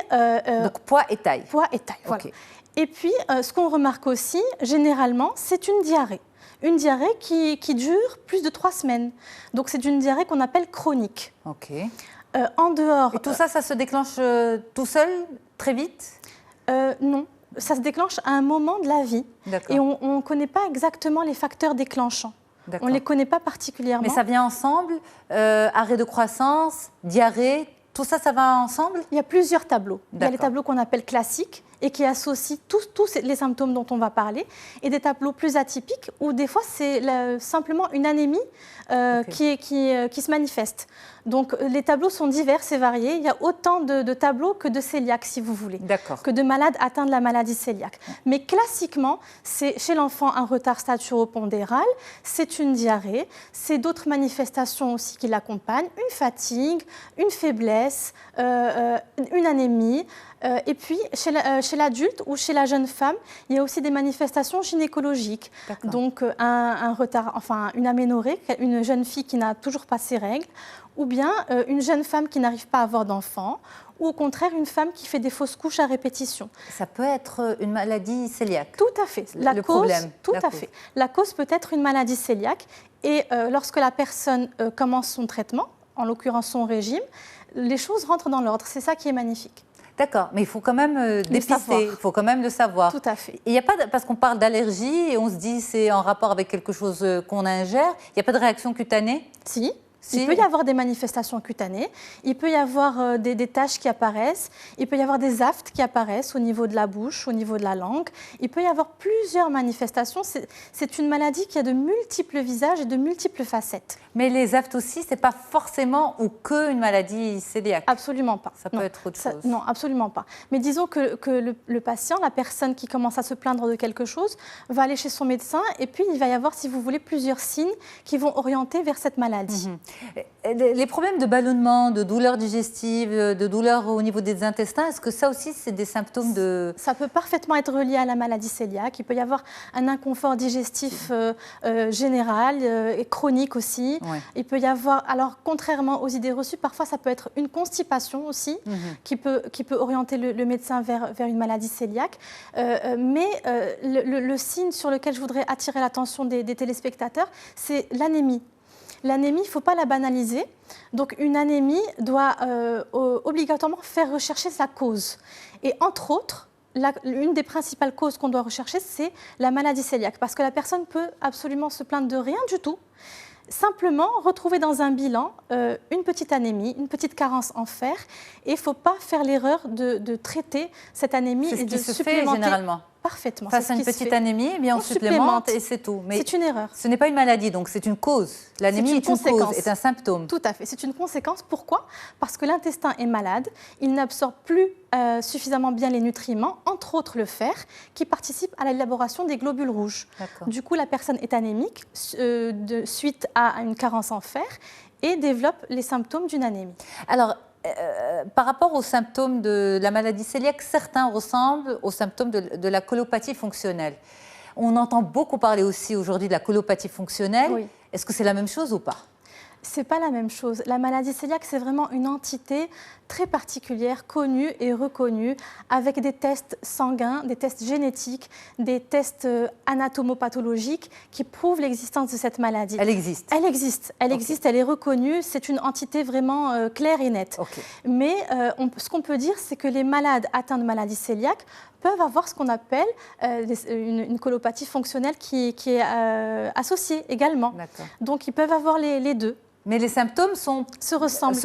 donc, poids et taille. Poids et taille, voilà. Okay. Et puis, ce qu'on remarque aussi, généralement, c'est une diarrhée. Une diarrhée qui dure plus de 3 semaines. Donc, c'est une diarrhée qu'on appelle chronique. OK. En dehors... Et tout ça, ça se déclenche tout seul, très vite? Non. Ça se déclenche à un moment de la vie. Et on ne connaît pas exactement les facteurs déclenchants. On ne les connaît pas particulièrement. Mais ça vient ensemble, arrêt de croissance, diarrhée, tout ça, ça va ensemble? Il y a plusieurs tableaux. Il y a les tableaux qu'on appelle classiques et qui associent tous les symptômes dont on va parler, et des tableaux plus atypiques où des fois c'est simplement une anémie qui se manifeste. Donc les tableaux sont divers et variés. Il y a autant de tableaux que de cœliaques, si vous voulez, que de malades atteints de la maladie cœliaque. Mais classiquement, c'est chez l'enfant un retard staturo-pondéral, c'est une diarrhée, c'est d'autres manifestations aussi qui l'accompagnent, une fatigue, une faiblesse, une anémie. Et puis, chez l'adulte ou chez la jeune femme, il y a aussi des manifestations gynécologiques. Donc, un retard, enfin, une aménorrhée, une jeune fille qui n'a toujours pas ses règles, ou bien une jeune femme qui n'arrive pas à avoir d'enfant, ou au contraire, une femme qui fait des fausses couches à répétition. Ça peut être une maladie cœliaque? Tout à fait. La cause peut être une maladie cœliaque. Et lorsque la personne commence son traitement, en l'occurrence son régime, les choses rentrent dans l'ordre. C'est ça qui est magnifique. D'accord, mais il faut quand même dépister, il faut quand même le savoir. Tout à fait. Il y a pas parce qu'on parle d'allergie et on se dit c'est en rapport avec quelque chose qu'on ingère, il n'y a pas de réaction cutanée? Si. Il peut y avoir des manifestations cutanées, il peut y avoir des taches qui apparaissent, il peut y avoir des aftes qui apparaissent au niveau de la bouche, au niveau de la langue. Il peut y avoir plusieurs manifestations. C'est une maladie qui a de multiples visages et de multiples facettes. Mais les aftes aussi, ce n'est pas forcément ou qu'une maladie cœliaque? Absolument pas. Ça peut être autre chose? Non, absolument pas. Mais disons que le patient, la personne qui commence à se plaindre de quelque chose, va aller chez son médecin et puis il va y avoir, si vous voulez, plusieurs signes qui vont orienter vers cette maladie. Les problèmes de ballonnement, de douleurs digestives, de douleurs au niveau des intestins, est-ce que ça aussi, c'est des symptômes de... Ça peut parfaitement être relié à la maladie cœliaque. Il peut y avoir un inconfort digestif général et chronique aussi. Ouais. Il peut y avoir, alors contrairement aux idées reçues, parfois ça peut être une constipation aussi qui peut orienter le médecin vers une maladie cœliaque. Mais le signe sur lequel je voudrais attirer l'attention des téléspectateurs, c'est l'anémie. L'anémie, il ne faut pas la banaliser. Donc, une anémie doit obligatoirement faire rechercher sa cause. Et entre autres, une des principales causes qu'on doit rechercher, c'est la maladie cœliaque. Parce que la personne peut absolument se plaindre de rien du tout. Simplement retrouver dans un bilan une petite anémie, une petite carence en fer. Et il ne faut pas faire l'erreur de traiter cette anémie et de supplémenter. C'est ce qui se fait généralement. Parfaitement. Face à une petite anémie, eh bien on supplémente et c'est tout. C'est une erreur. Ce n'est pas une maladie, donc c'est une cause. L'anémie est une cause, est un symptôme. Tout à fait. C'est une conséquence. Pourquoi? Parce que l'intestin est malade, il n'absorbe plus suffisamment bien les nutriments, entre autres le fer, qui participe à l'élaboration des globules rouges. Du coup, la personne est anémique suite à une carence en fer. et développent les symptômes d'une anémie. Alors, par rapport aux symptômes de la maladie cœliaque, certains ressemblent aux symptômes de la colopathie fonctionnelle. On entend beaucoup parler aussi aujourd'hui de la colopathie fonctionnelle. Oui. Est-ce que c'est la même chose ou pas? C'est pas la même chose. La maladie cœliaque, c'est vraiment une entité très particulière, connue et reconnue, avec des tests sanguins, des tests génétiques, des tests anatomopathologiques qui prouvent l'existence de cette maladie. Elle existe? Elle existe. Elle existe, elle est reconnue. C'est une entité vraiment claire et nette. Okay. Mais ce qu'on peut dire, c'est que les malades atteints de maladie cœliaque peuvent avoir ce qu'on appelle une colopathie fonctionnelle qui est associée également. Donc, ils peuvent avoir les deux. Mais les symptômes se ressemblent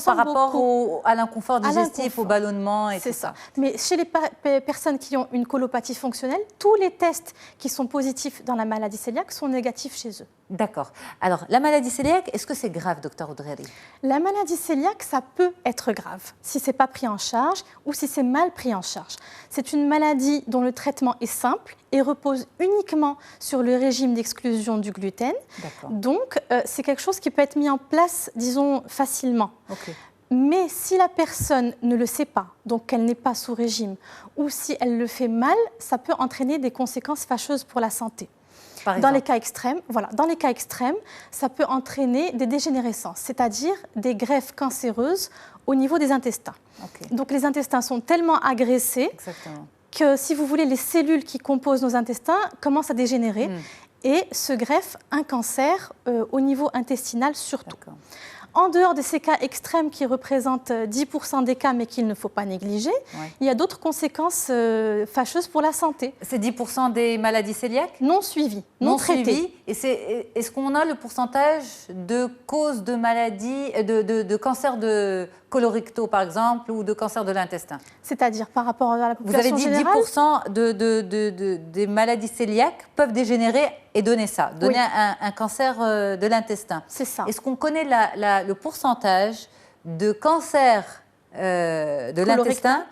par rapport à l'inconfort digestif, au ballonnement et tout ça. Mais chez les personnes qui ont une colopathie fonctionnelle, tous les tests qui sont positifs dans la maladie cœliaque sont négatifs chez eux. D'accord. Alors, la maladie cœliaque, est-ce que c'est grave, docteur Oudreri? La maladie cœliaque, ça peut être grave si ce n'est pas pris en charge ou si c'est mal pris en charge. C'est une maladie dont le traitement est simple et repose uniquement sur le régime d'exclusion du gluten. Donc, c'est quelque chose qui peut être mis en place, disons, facilement. Okay. Mais si la personne ne le sait pas, donc qu'elle n'est pas sous régime, ou si elle le fait mal, ça peut entraîner des conséquences fâcheuses pour la santé. Dans les cas extrêmes, ça peut entraîner des dégénérescences, c'est-à-dire des greffes cancéreuses au niveau des intestins. Okay. Donc les intestins sont tellement agressés que, si vous voulez, les cellules qui composent nos intestins commencent à dégénérer et se greffe un cancer au niveau intestinal surtout. En dehors de ces cas extrêmes qui représentent 10% des cas, mais qu'il ne faut pas négliger, il y a d'autres conséquences fâcheuses pour la santé. C'est 10% des maladies cœliaques? Non suivies, non traitées. Et est-ce qu'on a le pourcentage de causes de maladies, de cancer de colorecto par exemple, ou de cancer de l'intestin? C'est-à-dire par rapport à la population générale? Vous avez dit 10% des maladies cœliaques peuvent dégénérer et donner ça, un cancer de l'intestin. C'est ça. Est-ce qu'on connaît le pourcentage de cancer de l'intestin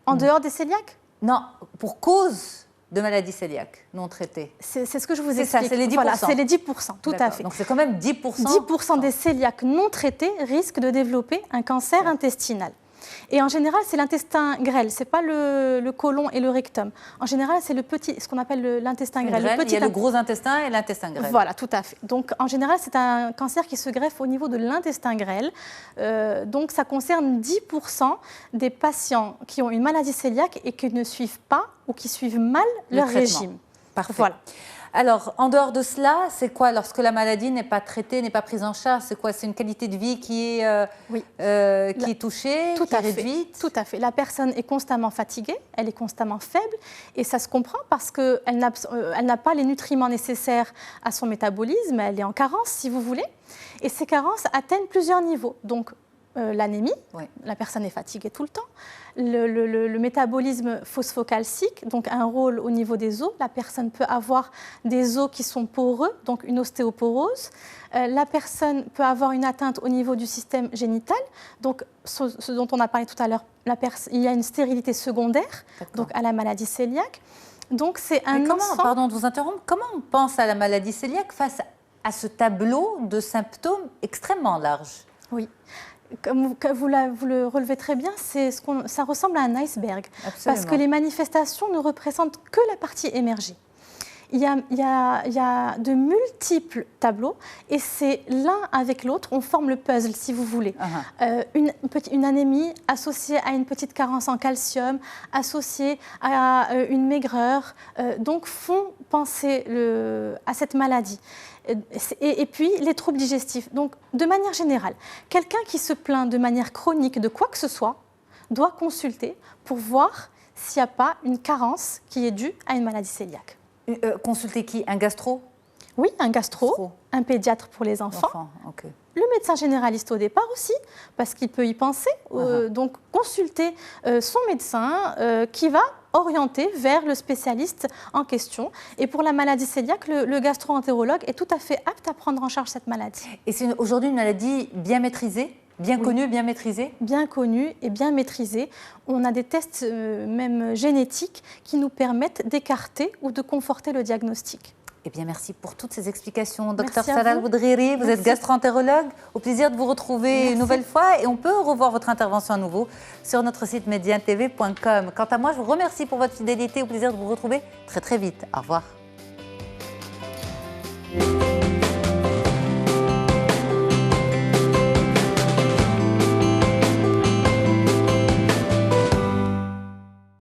en dehors des cœliaques? Non, pour cause de maladies cœliaques non traitées. C'est ce que je vous explique. C'est ça, c'est les 10%. Voilà, c'est les 10%, tout à fait. Donc c'est quand même 10%. 10% des cœliaques non traités risquent de développer un cancer intestinal. Et en général, c'est l'intestin grêle, ce n'est pas le côlon et le rectum. En général, c'est ce qu'on appelle l'intestin grêle. Il y a le gros intestin et l'intestin grêle. Voilà, tout à fait. Donc, en général, c'est un cancer qui se greffe au niveau de l'intestin grêle. Donc, ça concerne 10% des patients qui ont une maladie cœliaque et qui ne suivent pas ou qui suivent mal leur régime. Parfait. Voilà. Alors, en dehors de cela, c'est quoi lorsque la maladie n'est pas traitée, n'est pas prise en charge? C'est quoi? C'est une qualité de vie qui est touchée, qui est réduite? Tout à fait. La personne est constamment fatiguée, elle est constamment faible et ça se comprend parce qu'elle n'a pas les nutriments nécessaires à son métabolisme, elle est en carence si vous voulez. Et ces carences atteignent plusieurs niveaux. Donc, l'anémie, la personne est fatiguée tout le temps, le métabolisme phosphocalcique, donc un rôle au niveau des os, la personne peut avoir des os qui sont poreux, donc une ostéoporose, la personne peut avoir une atteinte au niveau du système génital, donc ce dont on a parlé tout à l'heure, il y a une stérilité secondaire, donc à la maladie cœliaque. Donc c'est un ensemble... Pardon de vous interrompre, comment on pense à la maladie cœliaque face à ce tableau de symptômes extrêmement large? Oui. Comme vous le relevez très bien, ça ressemble à un iceberg. Absolument. Parce que les manifestations ne représentent que la partie émergée. Il y a de multiples tableaux et c'est l'un avec l'autre, on forme le puzzle si vous voulez. Une anémie associée à une petite carence en calcium, associée à une maigreur, donc font penser à cette maladie. Et puis les troubles digestifs. Donc de manière générale, quelqu'un qui se plaint de manière chronique de quoi que ce soit doit consulter pour voir s'il n'y a pas une carence qui est due à une maladie cœliaque. Consulter qui? Un gastro? Oui, un gastro, un pédiatre pour les enfants. Okay. Le médecin généraliste au départ aussi, parce qu'il peut y penser. Donc consulter son médecin qui va orienter vers le spécialiste en question. Et pour la maladie cœliaque, le gastro-entérologue est tout à fait apte à prendre en charge cette maladie. Et c'est aujourd'hui une maladie bien maîtrisée? Bien connue, bien maîtrisée? Bien connue et bien maîtrisée. On a des tests même génétiques qui nous permettent d'écarter ou de conforter le diagnostic. Eh bien, merci pour toutes ces explications, Dr Merci à Salah vous. Boudriri. Vous êtes gastro-entérologue. Au plaisir de vous retrouver une nouvelle fois. Et on peut revoir votre intervention à nouveau sur notre site mediantv.com. Quant à moi, je vous remercie pour votre fidélité. Au plaisir de vous retrouver très très vite. Au revoir.